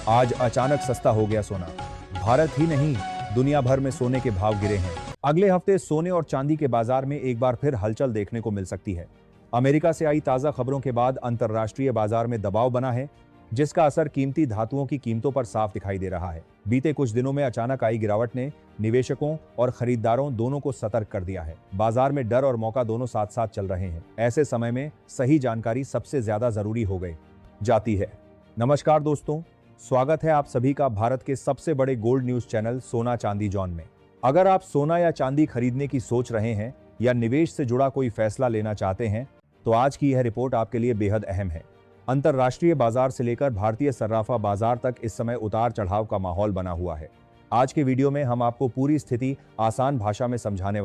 आज अचानक सस्ता हो गया सोना। भारत ही नहीं, दुनिया भर में सोने के भाव गिरे हैं। अगले हफ्ते सोने और चांदी के बाजार में एक बार फिर हलचल देखने को मिल सकती है। अमेरिका से आई ताजा खबरों के बाद अंतर्राष्ट्रीय बाजार में दबाव बना है, जिसका असर कीमती धातुओं की कीमतों पर साफ दिखाई दे रहा है। बीते कुछ दिनों में अचानक आई गिरावट ने निवेशकों और खरीदारों दोनों को सतर्क कर दिया है। बाजार में डर और मौका दोनों साथ साथ चल रहे हैं। ऐसे समय में सही जानकारी सबसे ज्यादा जरूरी हो गई जाती है। नमस्कार दोस्तों, स्वागत है आप सभी का भारत के सबसे बड़े गोल्ड न्यूज चैनल सोना चांदी जॉन में। अगर आप सोना या चांदी खरीदने की सोच रहे हैं या निवेश से जुड़ा कोई फैसला लेना चाहते हैं, तो आज की यह रिपोर्ट आपके लिए बेहद अहम है। अंतर्राष्ट्रीय बाजार से लेकर भारतीय सर्राफा बाजार तक इस समय उतार चढ़ाव का माहौल बना हुआ है। आज के वीडियो में हम आपको पूरी स्थिति आसान भाषा में समझाने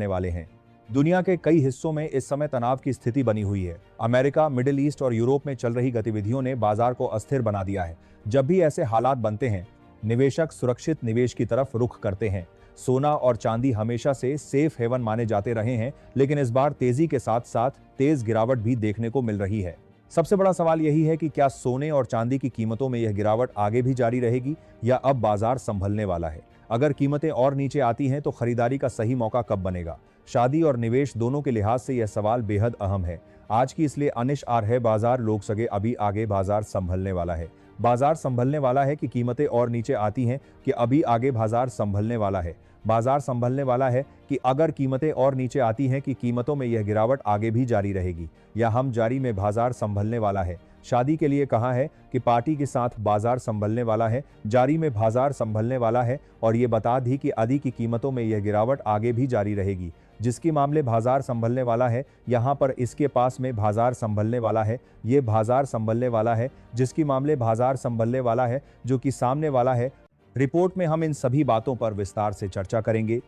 वाले हैं। दुनिया के कई हिस्सों में इस समय तनाव की स्थिति बनी हुई है। अमेरिका, मिडिल ईस्ट और यूरोप में चल रही गतिविधियों ने बाजार को अस्थिर बना दिया है। जब भी ऐसे हालात बनते हैं, निवेशक सुरक्षित निवेश की तरफ रुख करते हैं। सोना और चांदी हमेशा से सेफ हेवन माने जाते रहे हैं, लेकिन इस बार तेजी के साथ साथ तेज गिरावट भी देखने को मिल रही है। सबसे बड़ा सवाल यही है कि क्या सोने और चांदी की कीमतों में यह गिरावट आगे भी जारी रहेगी या अब बाजार संभलने वाला है। अगर कीमतें और नीचे आती हैं तो खरीदारी का सही मौका कब बनेगा। शादी और निवेश दोनों के लिहाज से यह सवाल बेहद अहम है। आज की इसलिए अनिश आर है बाजार लोग सगे अभी आगे बाजार संभलने वाला है। बाजार संभलने वाला है कि कीमतें और नीचे आती हैं कि अभी आगे बाजार संभलने वाला है। बाजार संभलने वाला है कि अगर कीमतें और नीचे आती हैं कि कीमतों में यह गिरावट आगे भी जारी रहेगी या हम जारी में बाजार संभलने वाला है। शादी के लिए कहा है कि पार्टी के साथ बाजार संभलने वाला है, जारी में बाजार संभलने वाला है और ये बता दी कि आदि की कीमतों में यह गिरावट आगे भी जारी रहेगी। जिसकी मामले बाजार संभलने वाला है, यहाँ पर इसके पास में बाजार संभलने वाला है, ये बाजार संभलने वाला है, जिसकी मामले बाजार संभलने वाला है, जो कि सामने वाला है। रिपोर्ट में हम इन सभी बातों पर विस्तार से चर्चा करेंगे।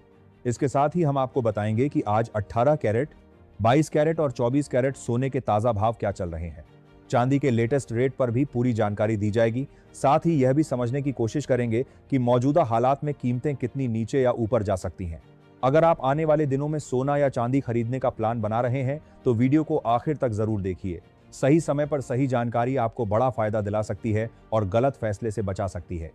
इसके साथ ही हम आपको बताएंगे कि आज 18 कैरेट, 22 कैरेट और 24 कैरेट सोने के ताजा भाव क्या चल रहे हैं। चांदी के लेटेस्ट रेट पर भी पूरी जानकारी दी जाएगी। साथ ही यह भी समझने की कोशिश करेंगे कि मौजूदा हालात में कीमतें कितनी नीचे या ऊपर जा सकती हैं। अगर आप आने वाले दिनों में सोना या चांदी खरीदने का प्लान बना रहे हैं तो वीडियो को आखिर तक जरूर देखिए। सही समय पर सही जानकारी आपको बड़ा फायदा दिला सकती है और गलत फैसले से बचा सकती है।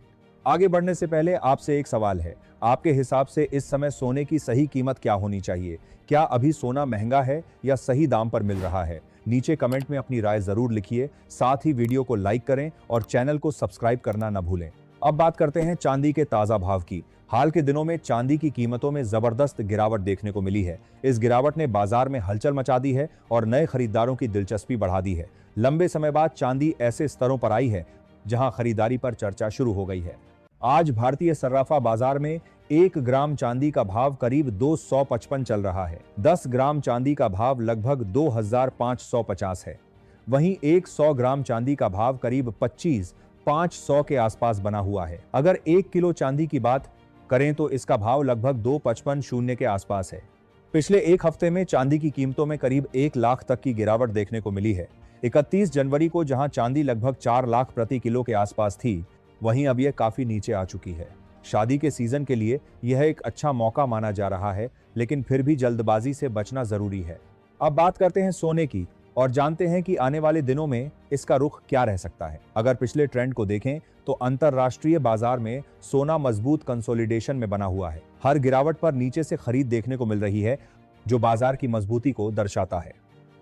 आगे बढ़ने से पहले आपसे एक सवाल है, आपके हिसाब से इस समय सोने की सही कीमत क्या होनी चाहिए? क्या अभी सोना महंगा है या सही दाम पर मिल रहा है? नीचे कमेंट में अपनी राय जरूर लिखिए। साथ ही वीडियो को लाइक करें और चैनल को सब्सक्राइब करना न भूलें। अब बात करते हैं चांदी के ताजा भाव की। हाल के दिनों में चांदी की कीमतों में जबरदस्त गिरावट देखने को मिली है। इस गिरावट ने बाजार में हलचल मचा दी है और नए खरीदारों की दिलचस्पी बढ़ा दी है। लंबे समय बाद चांदी ऐसे स्तरों पर आई है जहां खरीदारी पर चर्चा शुरू हो गई है। आज भारतीय सर्राफा बाजार में 1 ग्राम चांदी का भाव करीब 255 चल रहा है। 10 ग्राम चांदी का भाव लगभग 2550 है। वहीं 100 ग्राम चांदी का भाव करीब 25,500 के आसपास बना हुआ है। अगर 1 किलो चांदी की बात करें तो इसका भाव लगभग 255 के आसपास है। पिछले एक हफ्ते में चांदी की कीमतों में करीब 1 लाख तक की गिरावट देखने को मिली है। 31 जनवरी को जहां चांदी लगभग 4 लाख प्रति किलो के आसपास थी, वहीं अब यह काफी नीचे आ चुकी है। शादी के सीजन के लिए यह एक अच्छा मौका माना जा रहा है, लेकिन फिर भी जल्दबाजी से बचना जरूरी है। अब बात करते हैं सोने की और जानते हैं कि आने वाले दिनों में इसका रुख क्या रह सकता है। अगर पिछले ट्रेंड को देखें तो अंतरराष्ट्रीय बाजार में सोना मजबूत कंसोलिडेशन में बना हुआ है। हर गिरावट पर नीचे से खरीद देखने को मिल रही है, जो बाजार की मजबूती को दर्शाता है।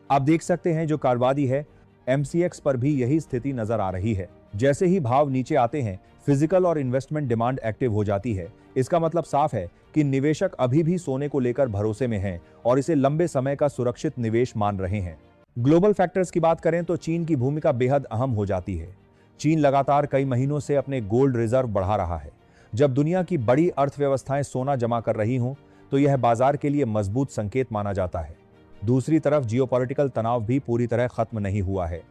आप देख सकते हैं जो कारोबारी है, MCX पर भी यही स्थिति नजर आ रही है। जैसे ही भाव नीचे आते हैं, फिजिकल और इन्वेस्टमेंट डिमांड एक्टिव हो जाती है। इसका मतलब साफ है कि निवेशक अभी भी सोने को लेकर भरोसे में हैं और इसे लंबे समय का सुरक्षित निवेश मान रहे हैं। ग्लोबल फैक्टर्स की बात करें तो चीन की भूमिका बेहद अहम हो जाती है। चीन लगातार कई महीनों से अपने गोल्ड रिजर्व बढ़ा रहा है। जब दुनिया की बड़ी अर्थव्यवस्थाएं सोना जमा कर रही हों तो यह बाजार के लिए मजबूत संकेत माना जाता है। दूसरी तरफ जियोपॉलिटिकल तनाव भी पूरी तरह खत्म नहीं हुआ है।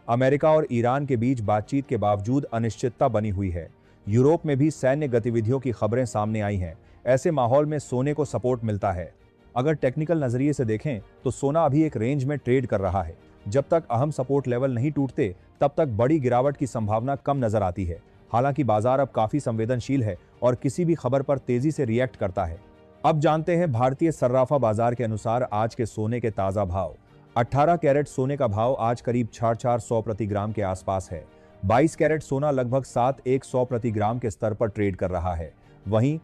अमेरिका और ईरान के बीच बातचीत के बावजूद अनिश्चितता बनी हुई है। यूरोप में भी सैन्य गतिविधियों की खबरें सामने आई हैं। ऐसे माहौल में सोने को सपोर्ट मिलता है। अगर टेक्निकल नजरिए से देखें तो सोना अभी एक रेंज में ट्रेड कर रहा है। जब तक अहम सपोर्ट लेवल नहीं टूटते तब तक बड़ी गिरावट की संभावना कम नजर आती है। हालांकि बाजार अब काफी संवेदनशील है और किसी भी खबर पर तेजी से रिएक्ट करता है। अब जानते हैं भारतीय सर्राफा बाजार के अनुसार आज के सोने के ताजा भाव। 18 कैरेट सोने का भाव आज करीब 4,400 प्रति ग्राम के आसपास है। 22 कैरेट सोना लगभग 7,100 प्रति ग्राम के स्तर पर ट्रेड कर रहा है। वहीं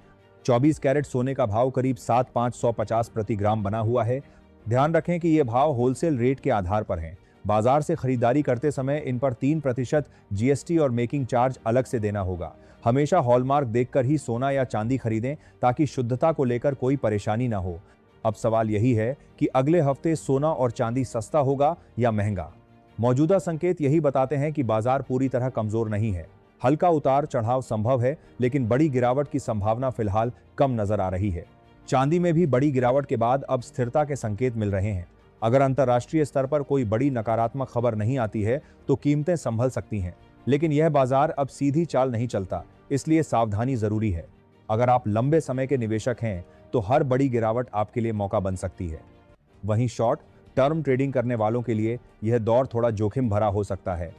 24 कैरेट सोने का भाव करीब 7,550 प्रति ग्राम बना हुआ है। ध्यान रखें कि ये भाव होलसेल रेट के आधार पर हैं। बाजार से खरीदारी करते समय इन पर 3% जीएसटी और मेकिंग चार्ज अलग से देना होगा। हमेशा हॉलमार्क देखकर ही सोना या चांदी खरीदें ताकि शुद्धता को लेकर कोई परेशानी ना हो। अब सवाल यही है कि अगले हफ्ते सोना और चांदी सस्ता होगा या महंगा। मौजूदा संकेत यही बताते हैं कि बाजार पूरी तरह कमजोर नहीं है। हल्का उतार चढ़ाव संभव है, लेकिन बड़ी गिरावट की संभावना फिलहाल कम नजर आ रही है। चांदी में भी बड़ी गिरावट के बाद अब स्थिरता के संकेत मिल रहे हैं। अगर अंतर्राष्ट्रीय स्तर पर कोई बड़ी नकारात्मक खबर नहीं आती है तो कीमतें संभल सकती हैं, लेकिन यह बाजार अब सीधी चाल नहीं चलता, इसलिए सावधानी जरूरी है। अगर आप लंबे समय के निवेशक हैं तो हर बड़ी गिरावट आपके लिए मौका बन सकती है। वहीं शॉर्ट टर्म ट्रेडिंग करने वालों के लिए यह दौर थोड़ा जोखिम भरा हो सकता है,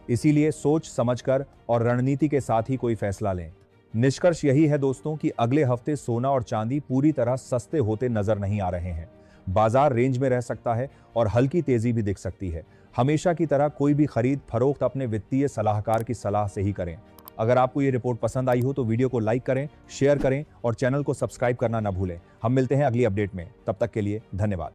इसीलिए सोच समझकर और रणनीति के साथ ही कोई फैसला लें। निष्कर्ष यही है दोस्तों कि अगले हफ्ते सोना और चांदी पूरी तरह सस्ते होते नजर नहीं आ रहे हैं। बाजार रेंज में रह सकता है और हल्की तेजी भी दिख सकती है। हमेशा की तरह कोई भी खरीद फरोख्त अपने वित्तीय सलाहकार की सलाह से ही करें। अगर आपको ये रिपोर्ट पसंद आई हो तो वीडियो को लाइक करें, शेयर करें और चैनल को सब्सक्राइब करना ना भूलें। हम मिलते हैं अगली अपडेट में, तब तक के लिए धन्यवाद।